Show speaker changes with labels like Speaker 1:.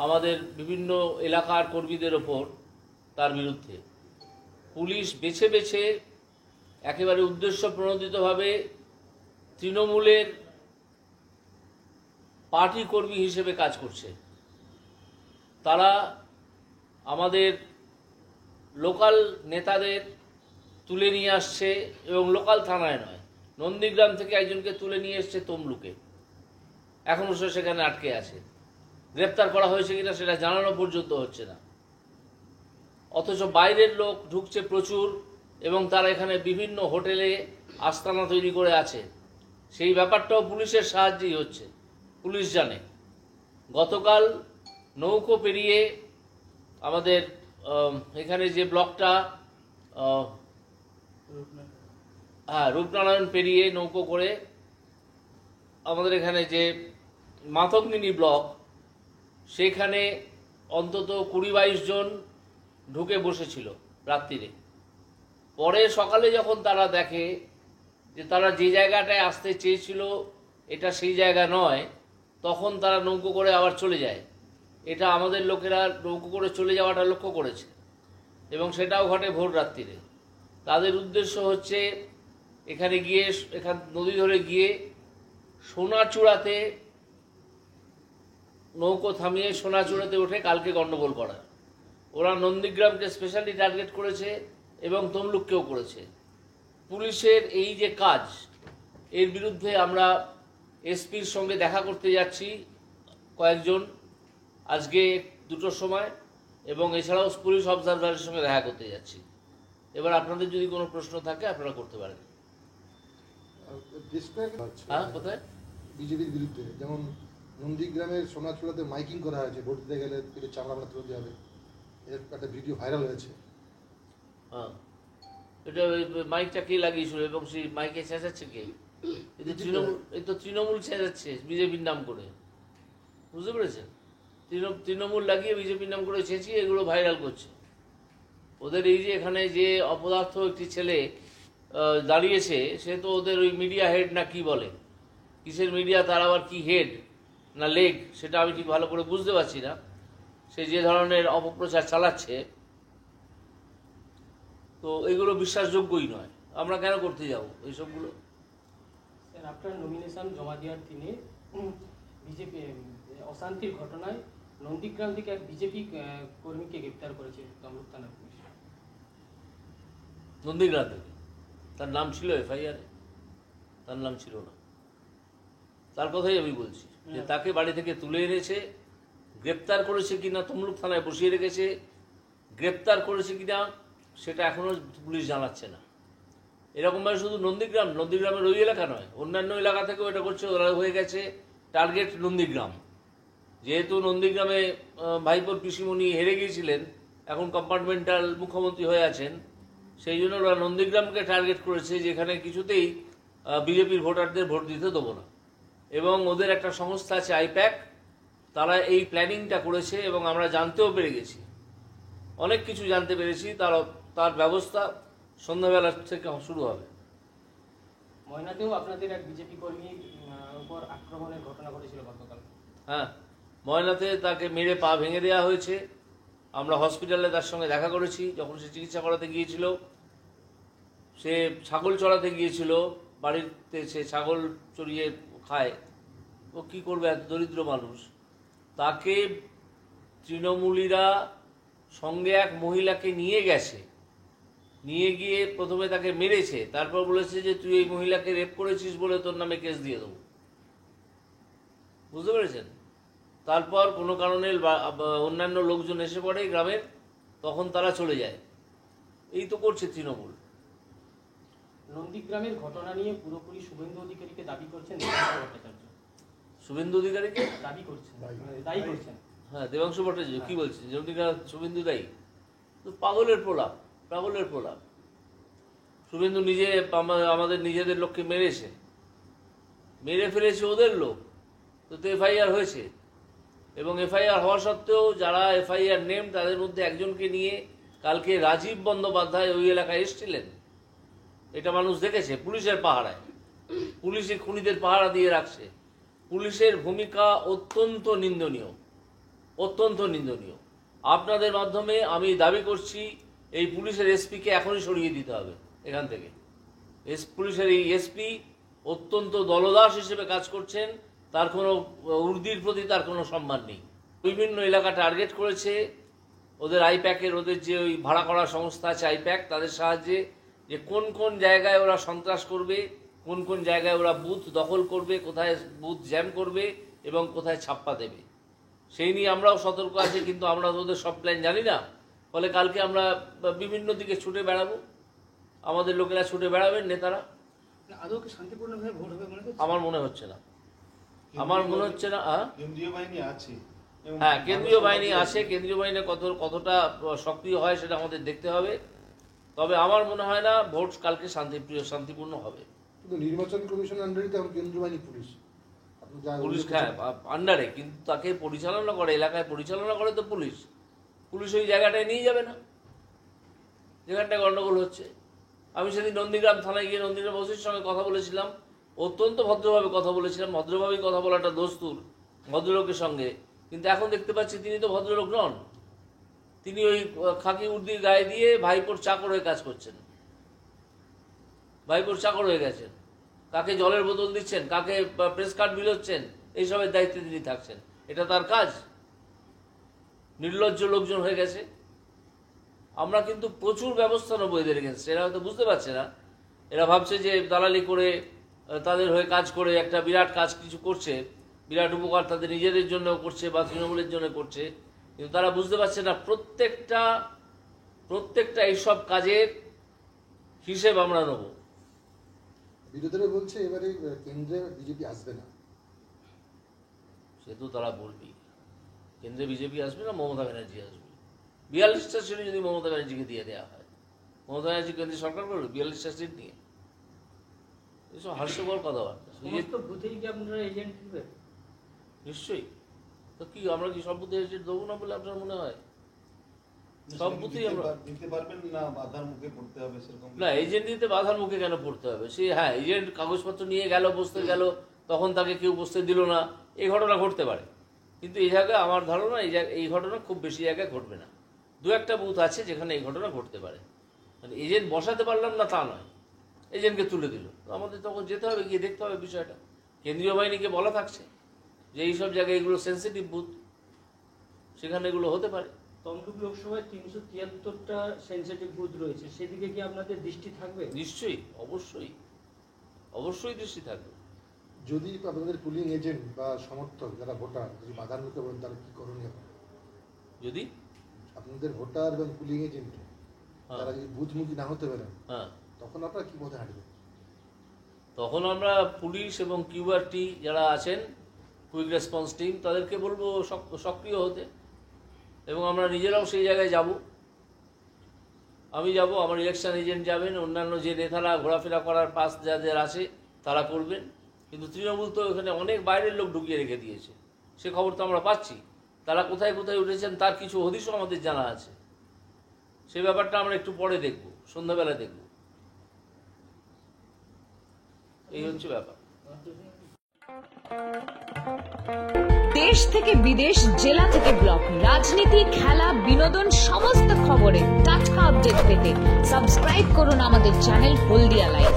Speaker 1: আমাদের বিভিন্ন এলাকার কর্মীদের ওপর তার বিরুদ্ধে। পুলিশ বেছে বেছে একেবারে উদ্দেশ্য প্রণোদিতভাবে তৃণমূলের পার্টি কর্মী হিসেবে কাজ করছে। তারা আমাদের লোকাল নেতাদের তুলে নিয়ে আসছে, এবং লোকাল থানায় নয়, নন্দীগ্রাম থেকে একজনকে তুলে নিয়ে এসছে তমলুকে, এখনও সে সেখানে আটকে আছে। গ্রেপ্তার করা হয়েছে কিনা সেটা জানানো পর্যন্ত হচ্ছে না, অথচ বাইরের লোক ঢুকছে প্রচুর, এবং তারা এখানে বিভিন্ন হোটেলে আস্তানা তৈরি করে আছে। সেই ব্যাপারটাও পুলিশের সাহায্যেই হচ্ছে, পুলিশ জানে। গতকাল নৌকো পেরিয়ে আমাদের এখানে যে ব্লকটা, রূপনারায়ণ পেরিয়ে নৌকো করে আমাদের এখানে যে মাতঙ্গিনী ব্লক, সেখানে অন্তত 20-22 জন ঢুকে বসেছিল রাত্রিরে। পরে সকালে যখন তারা দেখে যে তারা যে জায়গাটায় আসতে চেয়েছিল এটা সেই জায়গা নয়, তখন তারা নৌকো করে আবার চলে যায়। এটা আমাদের লোকেরা নৌকো করে চলে যাওয়াটা লক্ষ্য করেছে, এবং সেটাও ঘটে ভোর রাত্রিরে। তাদের উদ্দেশ্য হচ্ছে এখানে গিয়ে, নদী ধরে গিয়ে সোনাচূড়াতে নৌকো থামিয়ে সোনাচূড়াতে উঠে কালকে গণ্ডগোল করা। ওরা নন্দীগ্রামকে স্পেশালি টার্গেট করেছে এবং তমলুককেও করেছে। পুলিশের এই যে কাজ, এর বিরুদ্ধে আমরা এসপির সঙ্গে দেখা করতে যাচ্ছি কয়েকজন আজকে 2টোর সময়, এবং এছাড়াও পুলিশ অবজারভারের সঙ্গে দেখা করতে যাচ্ছি। এবার আপনাদের যদি কোনো প্রশ্ন থাকে আপনারা করতে পারেন। হ্যাঁ, কোথায়?
Speaker 2: বিজেপির বিরুদ্ধে, যেমন নন্দীগ্রামের সোনাচূড়াতে মাইকিং করা হয়েছে, ভোট দিতে গেলে পেটে চামড়া আমরা তুলতে হবে, এর একটা ভিডিও ভাইরাল হয়েছে।
Speaker 1: হ্যাঁ, এটা মাইকটা কে লাগিয়েছিল এবং সেই মাইকে চেঁচাচ্ছে কে? এই তো তৃণমূল চেঁচাচ্ছে বিজেপির নাম করে, বুঝতে পেরেছেন? তৃণমূল লাগিয়ে বিজেপির নাম করে চেঁচিয়ে এগুলো ভাইরাল করছে। ওদের এই যে এখানে যে অপদার্থ একটি ছেলে দাঁড়িয়েছে, সে তো ওদের ওই মিডিয়া হেড না কি বলে, কিসের মিডিয়া, তার আবার কি হেড না লেগ সেটা আমি ঠিক ভালো করে বুঝতে পারছি না। সে যে ধরনের অপপ্রচার চালাচ্ছে, তো এগুলো বিশ্বাসযোগ্যই নয়। আমরা কেন করতে যাব এইসবগুলো?
Speaker 3: স্যার, আপনার নমিনেশন জমা দেওয়ার দিনে বিজেপি অশান্তির ঘটনায় নন্দীগ্রাম থেকে এক বিজেপি কর্মীকে গ্রেপ্তার করেছে তমলুক থানা পুলিশ।
Speaker 1: নন্দীগ্রাম থেকে? তার নাম ছিল এফআইআরে? তার নাম ছিল না। তার কথাই আমি বলছি যে তাকে বাড়ি থেকে তুলে এনেছে, গ্রেপ্তার করেছে কিনা তমলুক থানায় বসিয়ে রেখেছে, গ্রেপ্তার করেছে কিনা সেটা এখনও পুলিশ জানাচ্ছে না। এরকমভাবে শুধু নন্দীগ্রামের ওই এলাকা নয়, অন্যান্য এলাকা থেকেও এটা করছে। ওরা হয়ে গেছে টার্গেট নন্দীগ্রাম। যেহেতু নন্দীগ্রামে ভাইপোর পিসিমণি হেরে গিয়েছিলেন, এখন কম্পার্টমেন্টাল মুখ্যমন্ত্রী হয়ে আছেন, সেই জন্য ওরা নন্দীগ্রামকে টার্গেট করেছে, যেখানে কিছুতেই বিজেপির ভোটারদের ভোট দিতে দেবো না। এবং ওদের একটা সংস্থা আছে আইপ্যাক, তারা এই প্ল্যানিংটা করেছে, এবং আমরা জানতেও পেরে গেছি, অনেক কিছু জানতে পেরেছি। তার ব্যবস্থা সন্ধ্যাবেলা থেকে শুরু হবে।
Speaker 3: ময়নাতেও আপনাদের এক বিজেপি কর্মীর উপর আক্রমণের ঘটনা ঘটেছিল গতকাল।
Speaker 1: হ্যাঁ, ময়নাতে তাকে মেরে পা ভেঙে দেওয়া হয়েছে। আমরা হসপিটালে তার সঙ্গে দেখা করেছি, যখন সে চিকিৎসা করাতে গিয়েছিল। সে ছাগল চড়াতে গিয়েছিল, বাড়িতে সে ছাগল চড়িয়ে খায়। ও কী করবে, এত দরিদ্র মানুষ। তাকে তৃণমূলীরা সঙ্গে এক মহিলাকে নিয়ে গেছে, নিয়ে গিয়ে প্রথমে তাকে মেরেছে, তারপর বলেছে যে তুই এই মহিলাকে রেপ করেছিস বলে তোর নামে কেস দিয়ে দেবো, বুঝতে পেরেছেন? তারপর কোনো কারণে অন্যান্য লোকজন এসে পড়ে গ্রামের, তখন তারা চলে যায়। এই তো করছে তৃণমূল।
Speaker 3: নন্দীগ্রামের ঘটনা নিয়ে পুরোপুরি শুভেন্দু অধিকারীকে দাবি করছেন দেবাংশু ভট্টাচার্য।
Speaker 1: শুভেন্দু অধিকারীকে
Speaker 3: দাবি করছেন, দায়ী করছেন।
Speaker 1: হ্যাঁ, দেবাংশু ভট্টাচার্য কি বলছে? নন্দীগ্রাম শুভেন্দু দায়ী? তো পাগলের প্রলাপ, পাগলের প্রলাপ। শুভেন্দু নিজে আমাদের নিজেদের লোককে মেরেছে, মেরে ফেলেছে ওদের লোক, তো এফআইআর হয়েছে। এবং এফআইআর হওয়া সত্ত্বেও যারা এফআইআর নেম, তাদের মধ্যে একজনকে নিয়ে কালকে রাজীব বন্দ্যোপাধ্যায় ওই এলাকায় এসেছিলেন। এটা মানুষ দেখেছে, পুলিশের পাহারায়। পুলিশে খুনিদের পাহারা দিয়ে রাখছে। পুলিশের ভূমিকা অত্যন্ত নিন্দনীয়, অত্যন্ত নিন্দনীয়। আপনাদের মাধ্যমে আমি দাবি করছি এই পুলিশের এসপিকে এখনই সরিয়ে দিতে হবে এখান থেকে। পুলিশের এই এসপি অত্যন্ত দলদাস হিসেবে কাজ করছেন, তার কোনো উর্দির প্রতি তার কোনো সম্মান নেই। বিভিন্ন এলাকা টার্গেট করেছে ওদের আইপ্যাকের, ওদের যে ওই ভাড়া করা সংস্থা আছে আইপ্যাক, তাদের সাহায্যে যে কোন কোন জায়গায় ওরা সন্ত্রাস করবে, কোন কোন জায়গায় ওরা বুথ দখল করবে, কোথায় বুথ জ্যাম করবে এবং কোথায় ছাপ্পা দেবে, সেই নিয়ে আমরাও সতর্ক আছি। কিন্তু আমরা ওদের সব প্ল্যান জানি না, ফলে কালকে আমরা বিভিন্ন দিকে ছুটে বেড়াবো, আমাদের লোকেরা ছুটে বেড়াবেন, নেতারা।
Speaker 3: আদৌ কি শান্তিপূর্ণভাবে ভোট হবে মনে করছেন?
Speaker 1: আমার মনে হচ্ছে না, আমার মনে হচ্ছে না।
Speaker 4: কেন্দ্রীয় বাহিনী আছে,
Speaker 1: হ্যাঁ, কেন্দ্রীয় বাহিনী আছে, কেন্দ্রীয় বাহিনী কতটা সক্রিয় হয় সেটা আমাদের দেখতে হবে। তবে আমার মনে হয় না ভোট কালকে শান্তিপূর্ণ হবে।
Speaker 2: কিন্তু নির্বাচন কমিশনের আন্ডারে তো এখন কেন্দ্রীয় বাহিনী পুলিশ, আপনি যা
Speaker 1: পুলিশ হ্যাঁ আন্ডারে, কিন্তু তাকে পরিচালনা করে, এলাকায় পরিচালনা করে তো পুলিশ। পুলিশ ওই জায়গাটায় নিয়ে যাবে না যেখানটায় গন্ডগোল হচ্ছে। আমি সেদিন নন্দীগ্রাম থানায় গিয়ে নন্দীগ্রাম ওসির সঙ্গে কথা বলেছিলাম, অত্যন্ত ভদ্রভাবে কথা বলেছিলাম। ভদ্রভাবেই কথা বলাটা দস্তুর ভদ্রলোকের সঙ্গে, কিন্তু এখন দেখতে পাচ্ছি তিনি তো ভদ্রলোক নন, তিনি ওই খাকি উর্দির গায়ে দিয়ে ভাইপোর চাকর হয়ে কাজ করছেন, ভাইপোর চাকর হয়ে গেছেন। কাকে জলের বোতল দিচ্ছেন, কাকে প্রেস কার্ড বিলোচ্ছেন, এইসবের দায়িত্বে তিনি থাকছেন। এটা তার কাজ? নির্লজ্জ লোকজন হয়ে গেছে। আমরা কিন্তু প্রচুর ব্যবস্থা নেবো এদের এগেনস্টে, এরা হয়তো বুঝতে পারছে না। এরা ভাবছে যে দালালি করে তাদের হয়ে কাজ করে একটা বিরাট কাজ কিছু করছে, বিরাট উপকার তাদের নিজেদের জন্য করছে বা তৃণমূলের জন্য করছে, কিন্তু তারা বুঝতে পারছে না প্রত্যেকটা এইসব কাজের হিসেব আমরা নেব।
Speaker 2: বিরোধীরা বলছে এবারে কেন্দ্রে বিজেপি আসবে না।
Speaker 1: সে তো তারা বলবি, কেন্দ্রে বিজেপি আসবে না, মমতা ব্যানার্জি আসবে। 42টা সিট যদি মমতা ব্যানার্জিকে দিয়ে দেওয়া হয়, মমতা ব্যানার্জি কেন্দ্রীয় সরকার করবে 42টা সিট নিয়ে? এসব হাস্যকর কথাবার্তা।
Speaker 3: সমস্ত বুথেই কি আপনারা এজেন্ট দিবেন?
Speaker 1: নিশ্চয়ই। তো কি আমরা কি সব বুথে এজেন্ট দেবো না বলে আপনার মনে হয়? সব বুথেই আমরা
Speaker 4: দিতে পারবেন না, বাধার মুখে পড়তে হবে সেরকম
Speaker 1: না। এজেন্ট দিতে বাধার মুখে কেন পড়তে হবে? সে হ্যাঁ, এজেন্ট কাগজপত্র নিয়ে গেল, বসতে গেল, তখন তাকে কেউ বসতে দিল না, এই ঘটনা ঘটতে পারে। কিন্তু এই জায়গায় আমার ধারণা এই ঘটনা খুব বেশি জায়গায় ঘটবে না। দু একটা বুথ আছে যেখানে এই ঘটনা ঘটতে পারে। মানে এজেন্ট বসাতে পারলাম না তা নয়, এজেন্টকে তুলে দিল, আমাদের তখন যেতে হবে, গিয়ে দেখতে হবে বিষয়টা। কেন্দ্রীয় বাহিনীকে বলা থাকছে যে এইসব জায়গায় এগুলো সেন্সিটিভ বুথ, সেখানে এগুলো হতে পারে।
Speaker 3: তমলুক লোকসভায় 373টা সেন্সিটিভ বুথ রয়েছে, সেদিকে কি আপনাদের দৃষ্টি থাকবে?
Speaker 1: নিশ্চয়ই, অবশ্যই দৃষ্টি থাকবে।
Speaker 2: যদি আপনাদের পুলিং এজেন্ট বা সমর্থক যারা ভোটার যদি বাধার মুখে বলেন তাহলে কি করণীয়?
Speaker 1: যদি
Speaker 2: আপনাদের ভোটার এবং পুলিং এজেন্ট তারা যদি বুথমুখী না হতে পারেন,
Speaker 1: হ্যাঁ,
Speaker 2: তখন আপনারা কি পথে হাঁটবেন?
Speaker 1: তখন আমরা পুলিশ এবং কিউআরটি যারা আছেন, কুইক রেসপন্স টিম, তাদেরকে বলবো সক্রিয় হতে, এবং আমরা নিজেরাও সেই জায়গায় যাব। আমি যাব, আমার ইলেকশন এজেন্ট যাবেন, অন্যান্য যে নেতারা ঘোরাফেরা করার পাস যাদের আছে তারা করবেন। কিন্তু তৃণমূল তো এখানে অনেক বাইরের লোক ঢুকিয়ে রেখে দিয়েছে, সে খবর তো আমরা পাচ্ছি। তারা কোথায় কোথায় উঠেছেন তার কিছু হদিশও আমাদের জানা আছে। সে ব্যাপারটা আমরা একটু পরে দেখব, সন্ধ্যাবেলা দেখব। এই হচ্ছে ব্যাপার।
Speaker 5: দেশ থেকে বিদেশ, জেলা থেকে ব্লক, রাজনীতি, খেলা, বিনোদন সমস্ত খবরে টাটকা আপডেট পেতে সাবস্ক্রাইব করুন আমাদের চ্যানেল হলদিয়া লাইভ।